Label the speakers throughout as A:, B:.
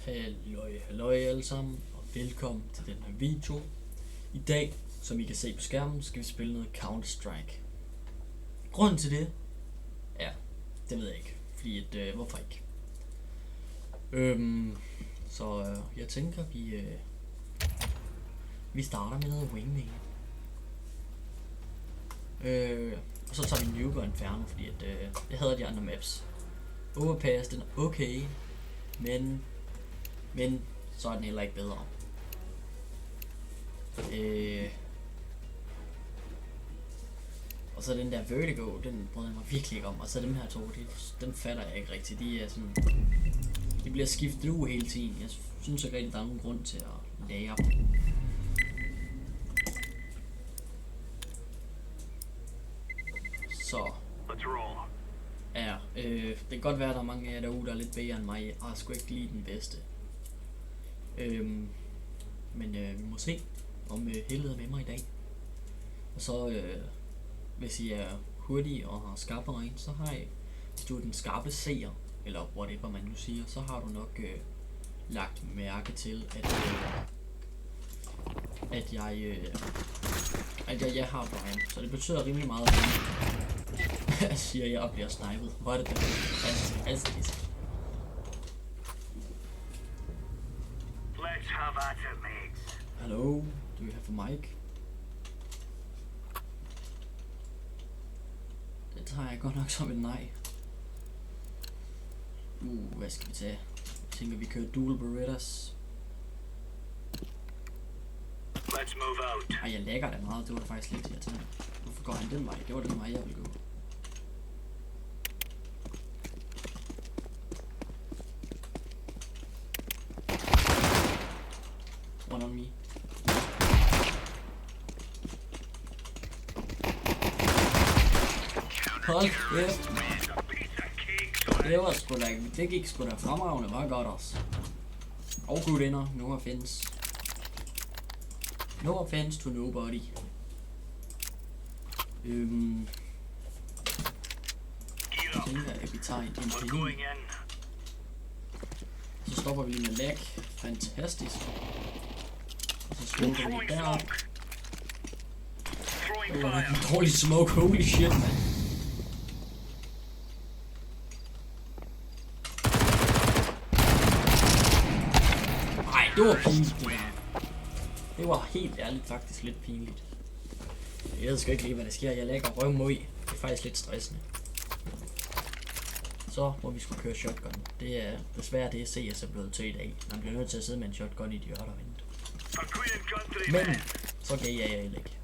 A: Halløj alle sammen, og velkommen til den her video. I dag, som I kan se på skærmen, skal vi spille noget Counter-Strike. Grunden til det, ja, det ved jeg ikke, fordi hvorfor ikke? Jeg tænker, vi starter med noget Wingman. Og så tager vi Nuke og Inferno, fordi jeg hader de andre maps. Overpass, den er okay, men så er den heller ikke bedre. Og så den der Vertigo, den bryder jeg mig virkelig ikke om. Og så dem her to, den fatter jeg ikke rigtig. De er sådan, de bliver skiftet ud hele tiden. Jeg synes ikke rigtig, der er nogen grund til at lære dem. Så ja, det kan godt være, at der er mange af jer derude, der er lidt bedre end mig. Jeg er sgu ikke lige den bedste. Men vi må se, om heldet er med mig i dag. Og så, hvis I er hurtige og har skarpe øjne, så har I, hvis du er den skarpe seer, eller whatever man nu siger, så har du nok lagt mærke til, at jeg har Brian. Så det betyder rimelig meget, jeg siger, at jeg bliver snipet. Hvor er det der? Fantastisk.
B: Let's have at it, mates.
A: Hello, do you have a mic? Det tager jeg godt nok som et nej. Hvad skal vi tage? Jeg tænker, vi kører dual Berettas.
B: Let's move out.
A: Ej, jeg lægger det meget. Det var da faktisk lidt irriterende. Hvorfor går han den vej? Det var den vej, jeg ville gå. One on me. Hold kæft. Det var sgu da, det gik sgu da fremragende, var godt også. Og gudinder, no offense. No offense to nobody. Jeg tænker, at vi tager en pili. Så stopper vi lige med lag. Fantastisk. Og så slukker vi der. Det var en dårlig smoke, holy shit, man. Ej, det var pinligt, det der. Det var helt ærligt faktisk lidt pinligt. Jeg ved sgu ikke lige, hvad der sker. Jeg lægger røvmøg. Det er faktisk lidt stressende. Så må vi skulle køre shotgun. Det er desværre det, CS er blevet til i dag. Man bliver nødt til at sidde med en shotgun i et hjørne og vente. Men så gav jeg ikke.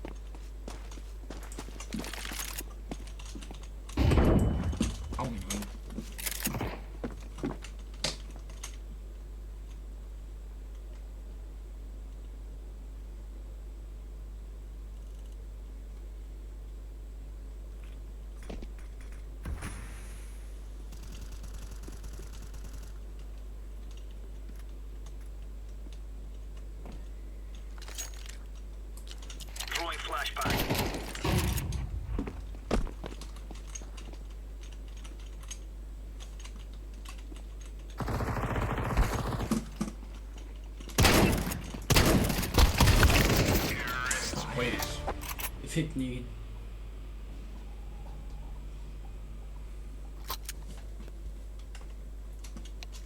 A: Au, min hånd.
B: Flashback.
A: Vi fik den igen.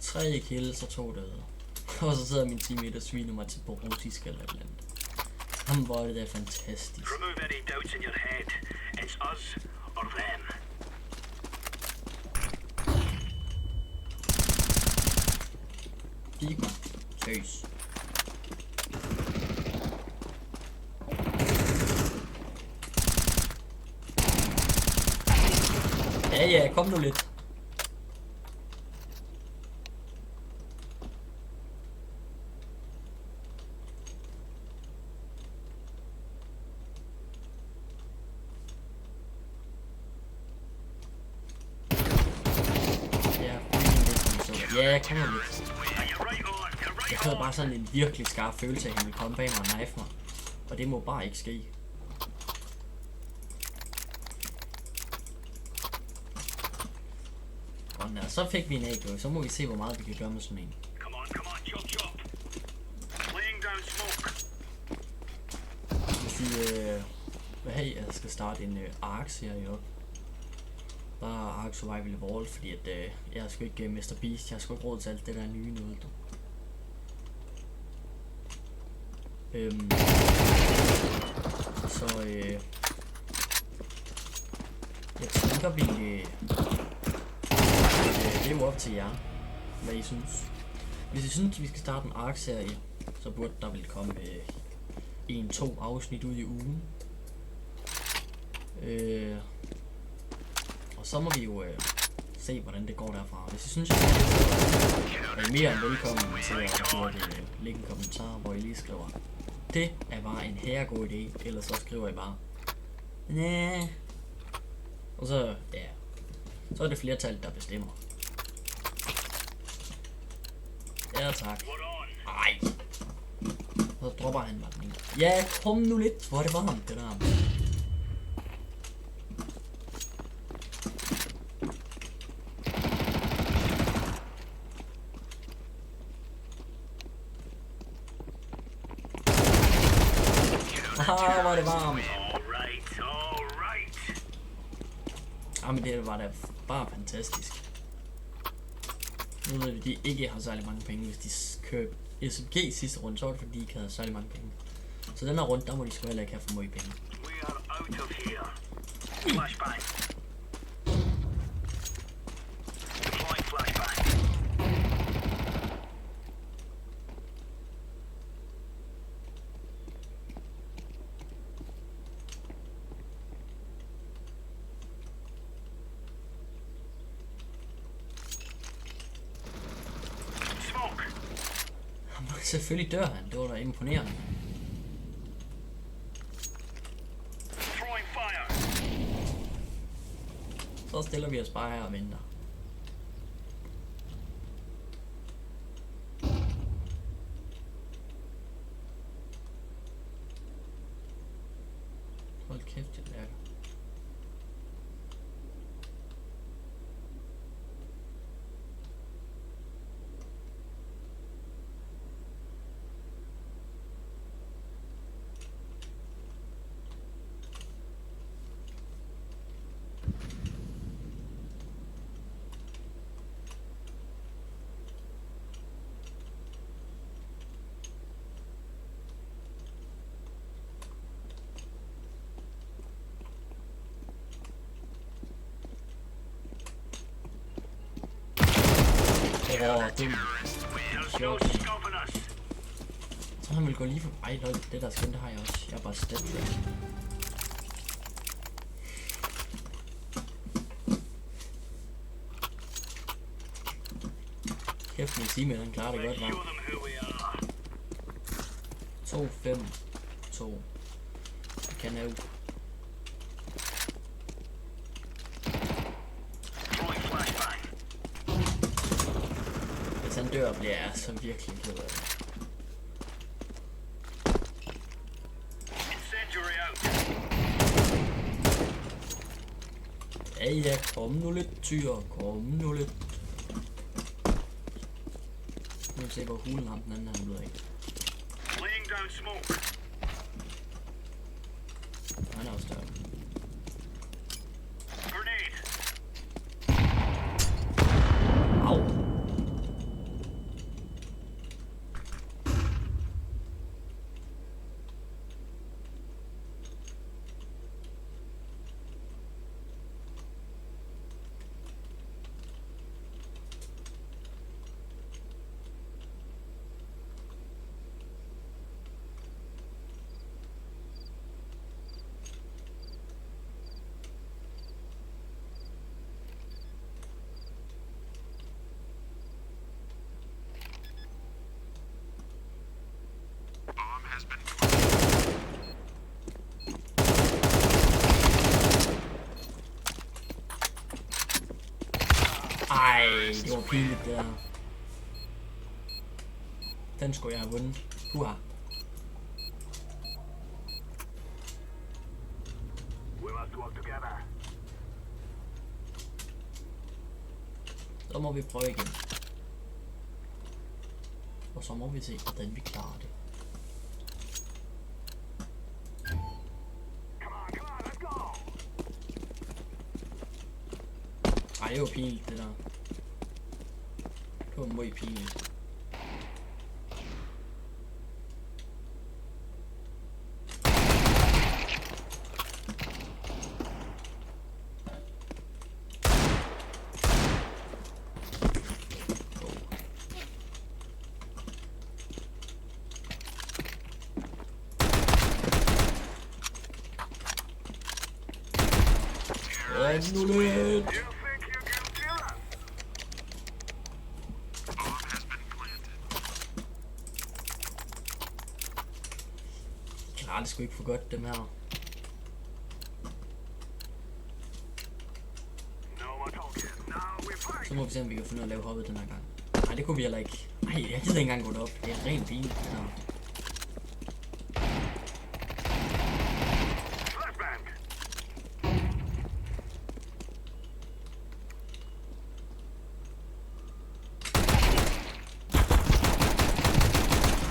A: Tredje kill, så 2 døde. Og så sidder min teammate og sviner mig til Borutisk eller et eller andet. Jamen, hvor er det der fantastisk.
B: Remove any doubts in your head. It's us or them.
A: Pico. Seriøs. Ja, kom nu lidt. Ja, kom nu lidt. Jeg havde bare sådan en virkelig skarp følelse af, at han ville komme bag mig og knife mig. Og det må bare ikke ske. Og så fik vi en AK, så må vi se, hvor meget vi kan gøre med sådan en.
B: come on, chop chop. Laying down smoke.
A: Hvis I vil have, at jeg skal starte en Ark-serie op. Bare Ark Survival Evolved, fordi at jeg er sgu ikke Mr. Beast. Jeg har sgu ikke råd til alt det der nye noget. Så jeg tænker vi det er jo op til jer, hvad I synes. Hvis I synes, vi skal starte en Ark-serie, så burde der vel komme 1-2 afsnit ud i ugen. Og så må vi jo se, hvordan det går derfra. Hvis I synes, er I mere end velkommen til at lægge en kommentar, hvor I lige skriver, det er bare en herregod idé, eller så skriver I bare, næh. Og så, ja, så er det flertallet, der bestemmer. Ja, tak. Ej. Så dropper han mig den. Ja, kom nu lidt, hvor er det varmt, det der. Haha, hvor er det varmt. Jamen det var da bare fantastisk. Nu ved vi, de ikke har særlig mange penge, hvis de køber SMG sidste runde, så var det fordi de ikke havde særlig mange penge. Så den her runde, der må de sgu heller ikke have for mange penge. Selvfølgelig dør han, det var da imponerende. Så stiller vi os bare her og venter. Hold kæft, det er. Så han vil gå lige for... Ej, lol, det der skin, det har jeg også. Jeg er bare step track. Kæft, min teammate, han klarer det godt, hva'? 2-5-2. Jeg kan jo. Hvis han dør, bliver jeg så virkelig ked af det. Ja, kom nu lidt, tyr. Kom nu lidt. Nu kan se, hvor hulen ham den anden er blevet af. Han er også større. Au. Ej, det var pinligt det der. Den skulle jeg have vundet. Huha. Så må vi prøve igen. Og så må vi se, hvordan vi klarer det. Ej, det var pinligt, det der. Det var meget pinligt. Nu lidt. Klarer det sgu ikke for godt, dem her. Så må vi se, om vi kan finde ud af at lave hoppet den her gang. Nej, det kunne vi heller ikke. Nej, jeg gider ikke engang gå derop. Det er rent fint. Ja.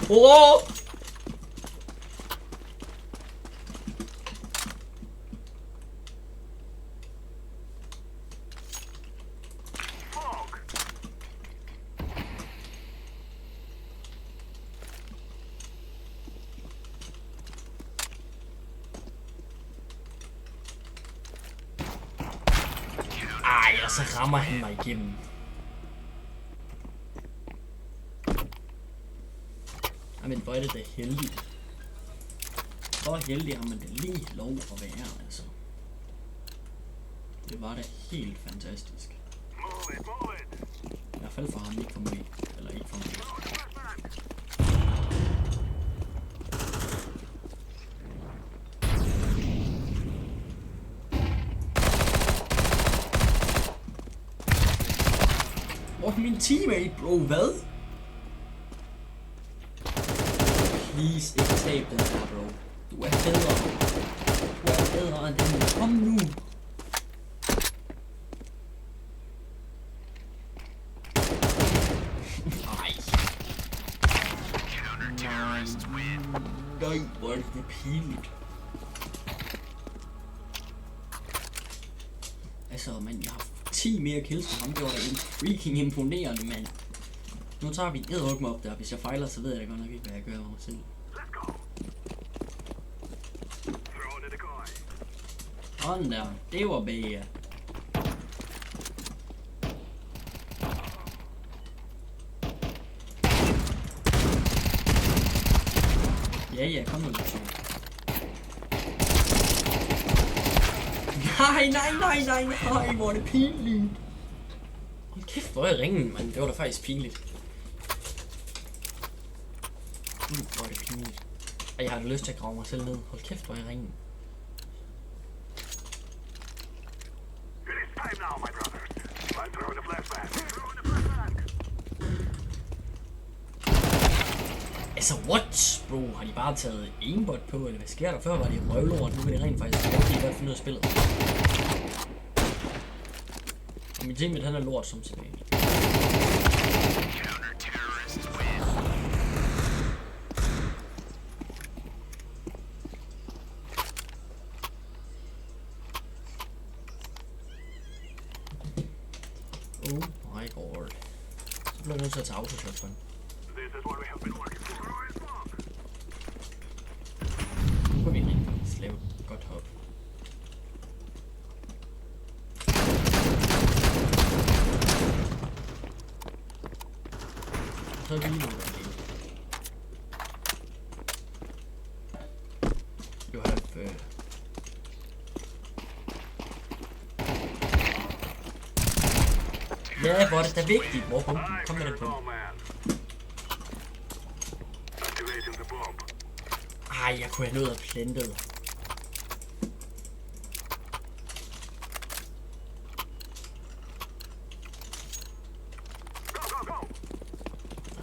A: Oh! Ej, og så rammer han mig igennem. Men hvor er det da heldigt. Hvor heldig har man det lige lov at være, altså. Det var da helt fantastisk. I hvert fald for ham, ikke for mig. Eller ikke for mig. Hvor er min teammate, bro? Hvad? Please, ikke tab den her, bro. Du er bedre. Du er bedre end den. Kom nu. Nej. Nej, hvor er det pinligt. Altså, man, jeg har 10 mere kills på ham. Det var da en freaking imponerende, mand. Nu tager vi edderuk mig op der. Hvis jeg fejler, så ved jeg da godt nok ikke, hvad jeg gør med mig selv. Sådan der. Det var bære. Ja, kom nu lidt. Nej, hvor er det pinligt. Hold kæft, hvor er ringen, mand. Det var da faktisk pinligt. Hvor er det pinligt. Ej, jeg har da lyst til at grave mig selv ned. Hold kæft, hvor er ringen. Altså, what? Bro, har de bare taget aimbot på, eller hvad sker der? Før var det røvlort, nu kan det rent faktisk godt finde ud af spillet. Og min teammate, han er lort som tilbage. Oh my god. Så bliver jeg nødt til at tage autoshotgun. Nu kan vi rent faktisk lave et godt hop. Så er vi lige noget af det. You have... Ja, hvor er det da vigtigt. Hvor kom med den på? Ej, jeg kunne have nået at plantet.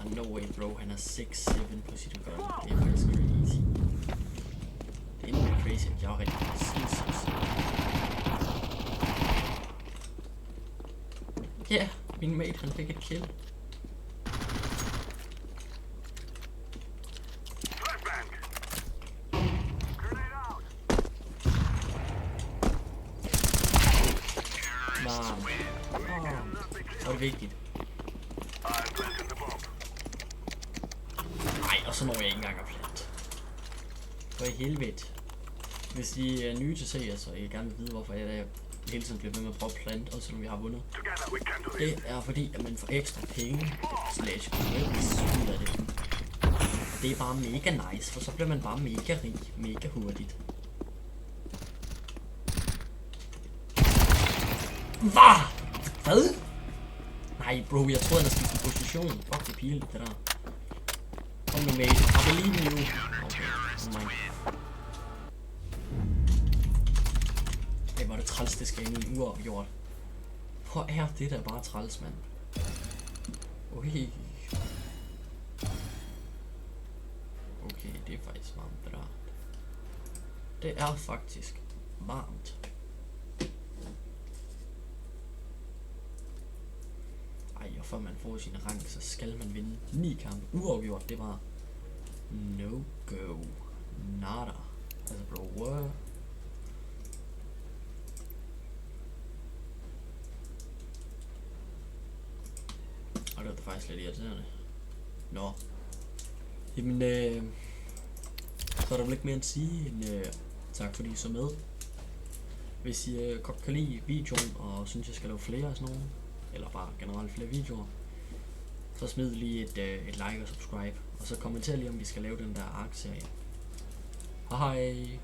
A: No way, bro. Han er 6-7 på sit gun. Det er faktisk crazy. Det er endnu crazy, at jeg er rigtig sindssygt. Ja, min mate han fik et kill. det vigtigt.
B: I'm planting the bomb.
A: Nej, og så når jeg ikke engang at plante. For i helvede. Hvis I er nye til CS, og I gerne vil vide, hvorfor jeg hele tiden bliver ved med at prøve at plante, også selvom vi har vundet.
B: Together we can do this.
A: Det er fordi, at man får ekstra penge, slash credits ud af det. Og det er bare mega nice, for så bliver man bare mega rig, mega hurtigt. Hvad? Nej, bro, jeg troede, han havde skiftet position. Fuck, det er pinligt, det der. Kom nu, mate. I believe in you. Okay, nevermind. Ej, hvor er det træls, det skal ind i en uafgjort. Hvor er det der bare træls, mand? Okay. Okay, det er faktisk varmt, det der. Det er faktisk varmt. Ej, og før man får sin rang, så skal man vinde 9 kampe. Uafgjort, det var no go. Nada. Altså, bro, what? Og det var faktisk lidt irriterende. Nå. Jamen, så er der vel ikke mere at sige end tak fordi I så med. Hvis I godt kan lide videoen og synes jeg skal lave flere af sådan nogle, eller bare generelt flere videoer, så smid lige et like og subscribe, og så kommenter lige om vi skal lave den der ark-serie. Hej hej!